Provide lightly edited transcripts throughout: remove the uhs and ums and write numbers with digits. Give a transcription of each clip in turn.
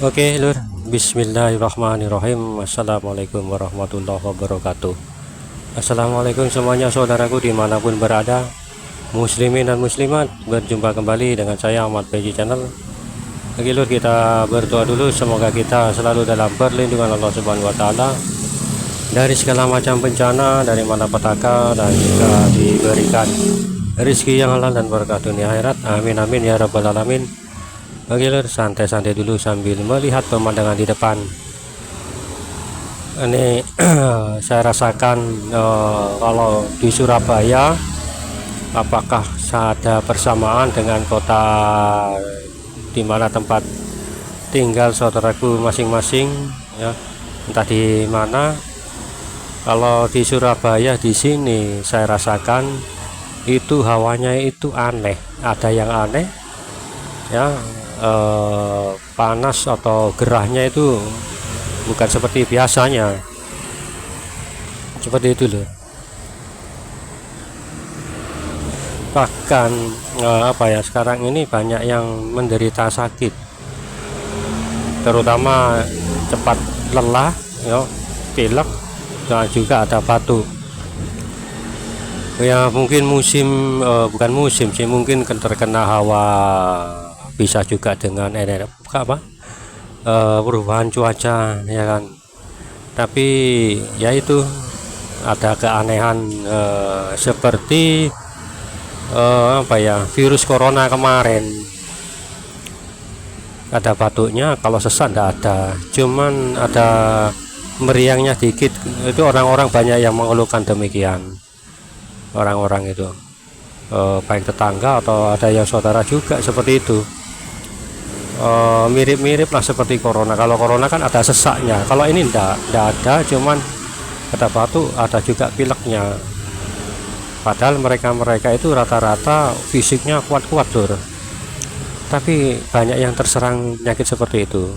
Oke lur, bismillahirrahmanirrahim. Assalamualaikum warahmatullahi wabarakatuh. Assalamualaikum semuanya saudaraku dimanapun berada, muslimin dan muslimat. Berjumpa kembali dengan saya Ahmad Beji Channel. Oke lur, kita berdoa dulu, semoga kita selalu dalam perlindungan Allah Subhanahu wa taala dari segala macam bencana, dari mana petaka, dan juga diberikan rezeki yang halal dan berkah dunia akhirat. Amin amin ya rabbal alamin. Oke lur, santai-santai dulu sambil melihat pemandangan di depan. Ini saya rasakan kalau di Surabaya, apakah ada persamaan dengan kota di mana tempat tinggal saudaraku masing-masing ya, entah di mana. Kalau di Surabaya di sini saya rasakan itu hawanya itu aneh, ada yang aneh ya, panas atau gerahnya itu bukan seperti biasanya, seperti itu loh. Bahkan sekarang ini banyak yang menderita sakit, terutama cepat lelah ya, pilek, dan juga ada batuk ya. Mungkin bukan musim sih, mungkin terkena hawa, bisa juga dengan perubahan cuaca ya kan. Tapi ya itu ada keanehan seperti virus corona kemarin, ada batuknya, kalau sesak tidak ada, cuman ada meriangnya dikit. Itu orang-orang banyak yang mengeluhkan demikian, orang-orang itu baik tetangga atau ada yang saudara juga seperti itu. Mirip-mirip lah seperti corona. Kalau corona kan ada sesaknya, kalau ini enggak ada, cuman ada batuk, ada juga pileknya. Padahal mereka itu rata-rata fisiknya kuat-kuat lur, tapi banyak yang terserang penyakit seperti itu.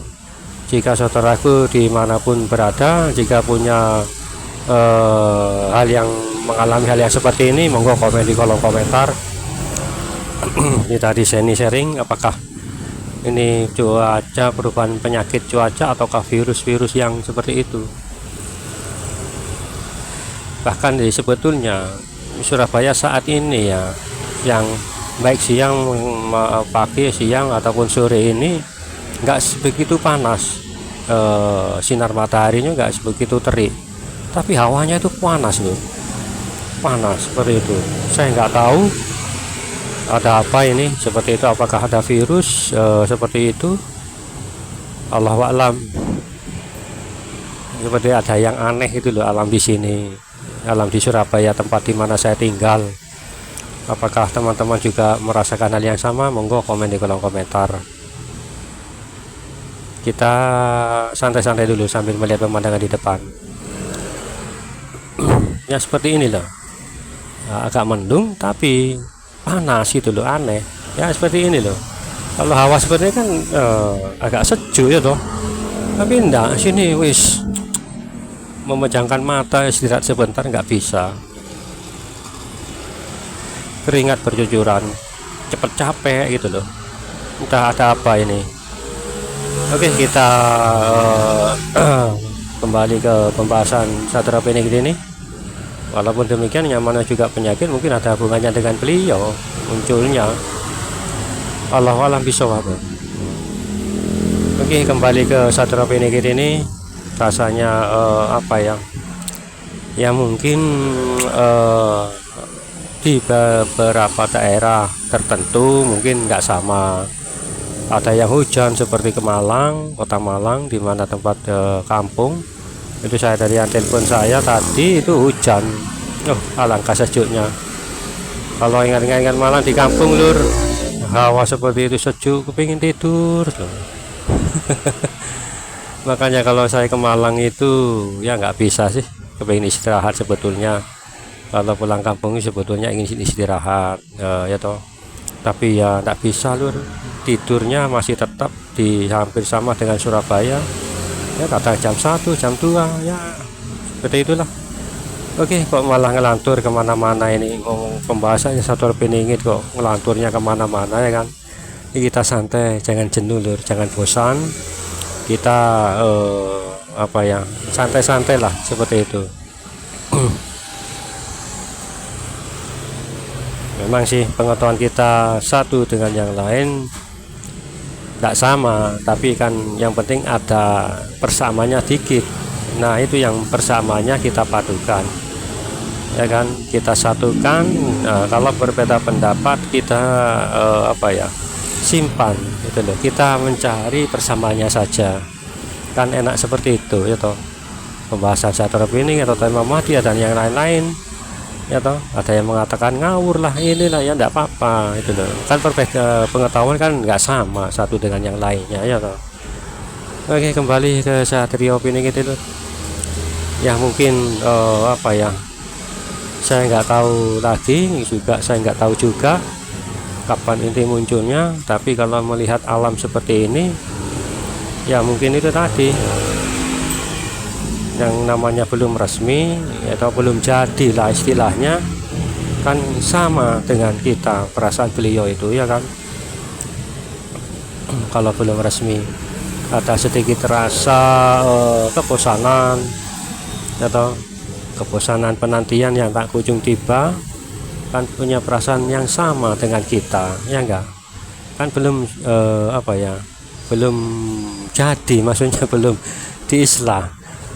Jika saudaraku dimanapun berada, jika punya hal yang mengalami hal yang seperti ini, monggo komen di kolom komentar. Ini tadi sharing, apakah ini cuaca, perubahan penyakit cuaca, ataukah virus-virus yang seperti itu. Bahkan sebetulnya Surabaya saat ini ya, yang baik siang, pagi, siang ataupun sore ini nggak sebegitu panas, sinar mataharinya nggak sebegitu terik, tapi hawanya itu panas loh, panas seperti itu. Saya nggak tahu ada apa ini seperti itu, apakah ada virus seperti itu, Allahu a'lam. Seperti ada yang aneh itu loh alam di sini, alam di Surabaya, tempat di mana saya tinggal. Apakah teman-teman juga merasakan hal yang sama? Monggo komen di kolom komentar. Kita santai-santai dulu sambil melihat pemandangan di depan. Ya seperti ini loh, agak mendung tapi panas itu loh, aneh ya, seperti ini loh. Kalau hawa seperti ini kan agak sejuk ya toh, tapi enggak, sini wis memejamkan mata istirahat sebentar nggak bisa, keringat bercucuran, cepet capek gitu loh, entah ada apa ini. Oke, kita kembali ke pembahasan Satria Penyakit ini. Walaupun demikian, yang mana juga penyakit mungkin ada hubungannya dengan beliau munculnya, Allahu a'lam bishawab. Oke, kembali ke Satria Penyakit ini. Rasanya ya mungkin di beberapa daerah tertentu mungkin nggak sama. Ada yang hujan seperti ke Malang, kota Malang, di mana tempat kampung itu. Saya dari yang telepon saya tadi itu hujan, alangkah sejuknya. Kalau ingat-ingat Malang di kampung lur, hawa seperti itu sejuk, kepingin tidur loh. Makanya kalau saya ke Malang itu ya nggak bisa sih, kepingin istirahat sebetulnya. Kalau pulang kampung sebetulnya ingin istirahat ya toh, tapi ya nggak bisa lur, tidurnya masih tetap di hampir sama dengan Surabaya ya, kadang jam 1, jam 2 ya, seperti itulah. Oke, kok malah ngelantur kemana-mana ini, ngomong pembahasannya Satria Penyakit kok ngelanturnya kemana-mana ya kan. Ini kita santai, jangan jenuh lur, jangan bosan. kita apa ya, santai-santai lah seperti itu. Memang sih pengetahuan kita satu dengan yang lain tidak sama, tapi kan yang penting ada persamaannya dikit. Nah itu yang persamaannya kita padukan, ya kan, kita satukan. Nah, kalau berbeda pendapat kita apa ya, simpan itu loh, kita mencari persamaannya saja, kan enak seperti itu ya toh. Pembahasan Syatrul Pining atau tema Muhammadiyah dan yang lain-lain ya toh. Ada yang mengatakan ngawur lah, inilah, ya enggak apa-apa itu loh, kan pengetahuan kan nggak sama satu dengan yang lainnya ya toh. Oke, kembali ke Syatrul Pining itu loh. Ya mungkin apa ya, saya nggak tahu lagi juga, saya nggak tahu juga kapan inti munculnya, tapi kalau melihat alam seperti ini ya mungkin itu tadi yang namanya belum resmi atau belum jadi lah istilahnya, kan sama dengan kita perasaan beliau itu ya kan. Kalau belum resmi ada sedikit rasa kebosanan atau kebosanan penantian yang tak kunjung tiba, kan punya perasaan yang sama dengan kita ya enggak, kan belum apa ya, belum jadi, maksudnya belum diislah,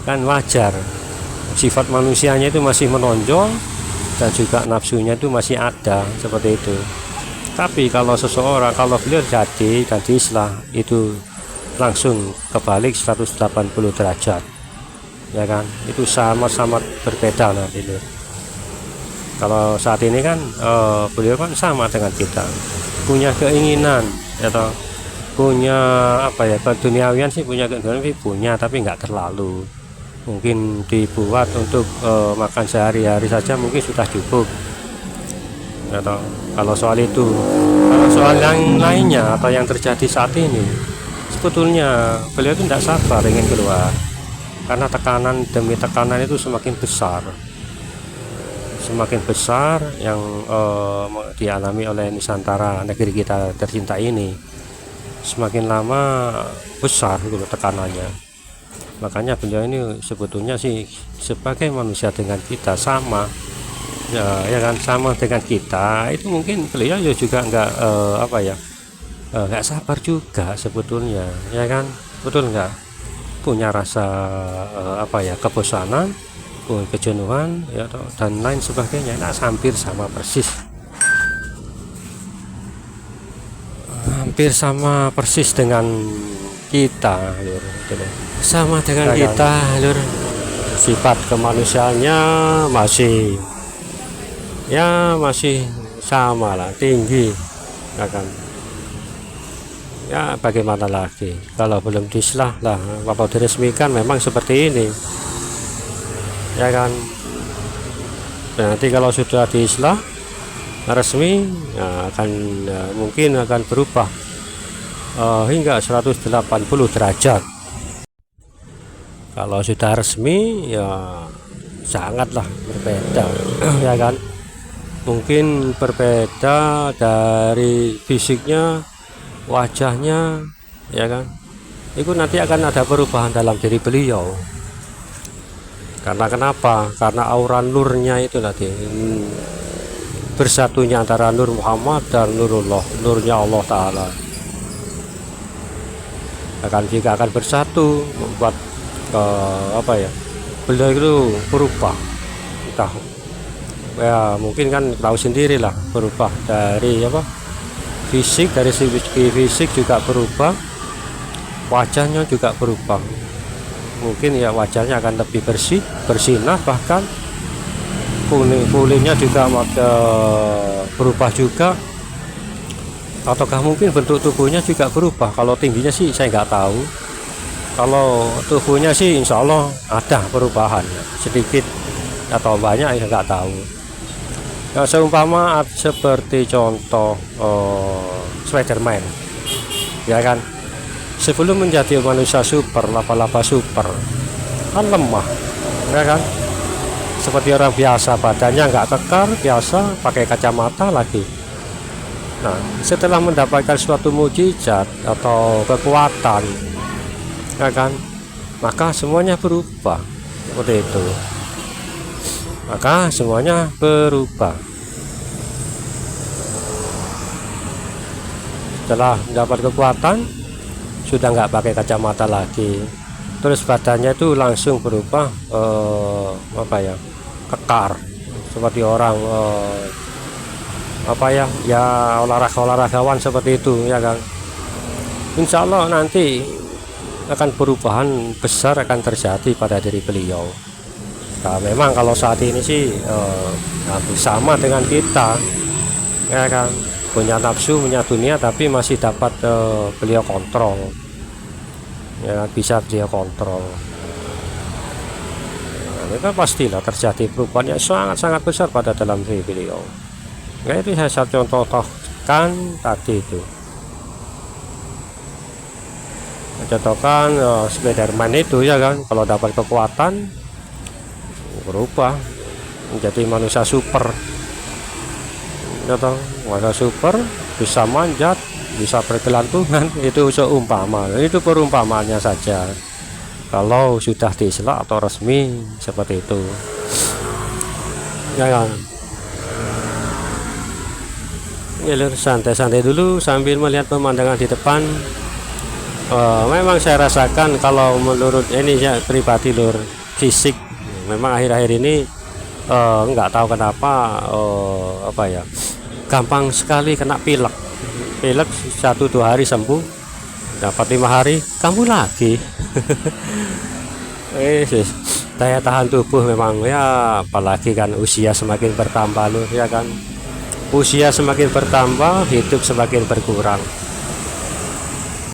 kan wajar, sifat manusianya itu masih menonjol dan juga nafsunya itu masih ada seperti itu. Tapi kalau seseorang, kalau beliau jadi dan diislah, itu langsung kebalik 180 derajat ya kan, itu sama-sama berbeda nanti loh. Kalau saat ini kan beliau kan sama dengan kita, punya keinginan atau punya apa ya, keduniawian sih, punya keduniawian punya, tapi nggak terlalu, mungkin dibuat untuk makan sehari-hari saja mungkin sudah cukup atau kalau soal itu. Kalau soal yang lainnya atau yang terjadi saat ini, sebetulnya beliau itu tidak sabar ingin keluar, karena tekanan demi tekanan itu semakin besar yang dialami oleh Nusantara, negeri kita tercinta ini. Semakin lama besar gitu tekanannya. Makanya beliau ini sebetulnya sih sebagai manusia dengan kita sama ya kan, sama dengan kita. Itu mungkin beliau juga nggak apa ya, nggak sabar juga sebetulnya ya kan, betul nggak, punya rasa apa ya, kebosanan, kejenuhan ya dan lain sebagainya. Nah, hampir sama persis, dengan kita lur, gitu. Sama dengan kita lur, sifat kemanusiaannya masih sama lah, tinggi ya kan. Ya bagaimana lagi, kalau belum diislah lah, apa diresmikan memang seperti ini ya kan. Nanti kalau sudah diislah resmi ya, akan mungkin akan berubah hingga 180 derajat. Kalau sudah resmi ya sangatlah berbeda ya kan. Mungkin berbeda dari fisiknya, wajahnya ya kan. Itu nanti akan ada perubahan dalam diri beliau. Karena kenapa? Karena aura nurnya itu tadi, bersatunya antara Nur Muhammad dan Nurullah, nurnya Allah Ta'ala akan bersatu, membuat apa ya, beliau itu berubah, entah ya mungkin kan tahu sendiri lah, berubah dari apa, fisik, dari segi fisik juga berubah, wajahnya juga berubah. Mungkin ya wajahnya akan lebih bersih, bersinar, bahkan kulitnya juga berubah juga, ataukah mungkin bentuk tubuhnya juga berubah. Kalau tingginya sih saya nggak tahu, kalau tubuhnya sih insya Allah ada perubahan, sedikit atau banyak ya nggak tahu. Ya, seumpama seperti contoh Spiderman ya kan, sebelum menjadi manusia super, laba-laba super, kan lemah ya kan, seperti orang biasa, badannya nggak kekar, biasa pakai kacamata lagi. Nah, setelah mendapatkan suatu mukjizat atau kekuatan ya kan, maka semuanya berubah seperti itu. Maka semuanya berubah setelah mendapat kekuatan, sudah nggak pakai kacamata lagi, terus badannya itu langsung berubah apa ya, kekar seperti orang apa ya, ya olahragawan seperti itu ya kan. Insya Allah nanti akan perubahan besar akan terjadi pada diri beliau. Nah, memang kalau saat ini sih hampir sama dengan kita ya kan, punya nafsu, punya dunia, tapi masih dapat beliau kontrol ya kan, bisa beliau kontrol. Nah, itu pastilah terjadi perubahan yang sangat-sangat besar pada dalam diri beliau. Nah, itu saya contohkan tadi itu. Contohkan Spiderman itu ya kan, kalau dapat kekuatan berubah menjadi manusia super ya toh, manusia super, bisa manjat, bisa bergelantungan. Itu seumpama, itu perumpamaannya saja. Kalau sudah diselak atau resmi seperti itu ya kan. Ya, santai-santai dulu sambil melihat pemandangan di depan. Memang saya rasakan kalau menurut ini ya pribadi lur, fisik memang akhir-akhir ini nggak tahu kenapa apa ya, gampang sekali kena pilek 1-2 hari sembuh, dapat 5 hari kambuh lagi. Daya tahan tubuh memang ya, apalagi kan usia semakin bertambah lur ya kan, usia semakin bertambah, hidup semakin berkurang.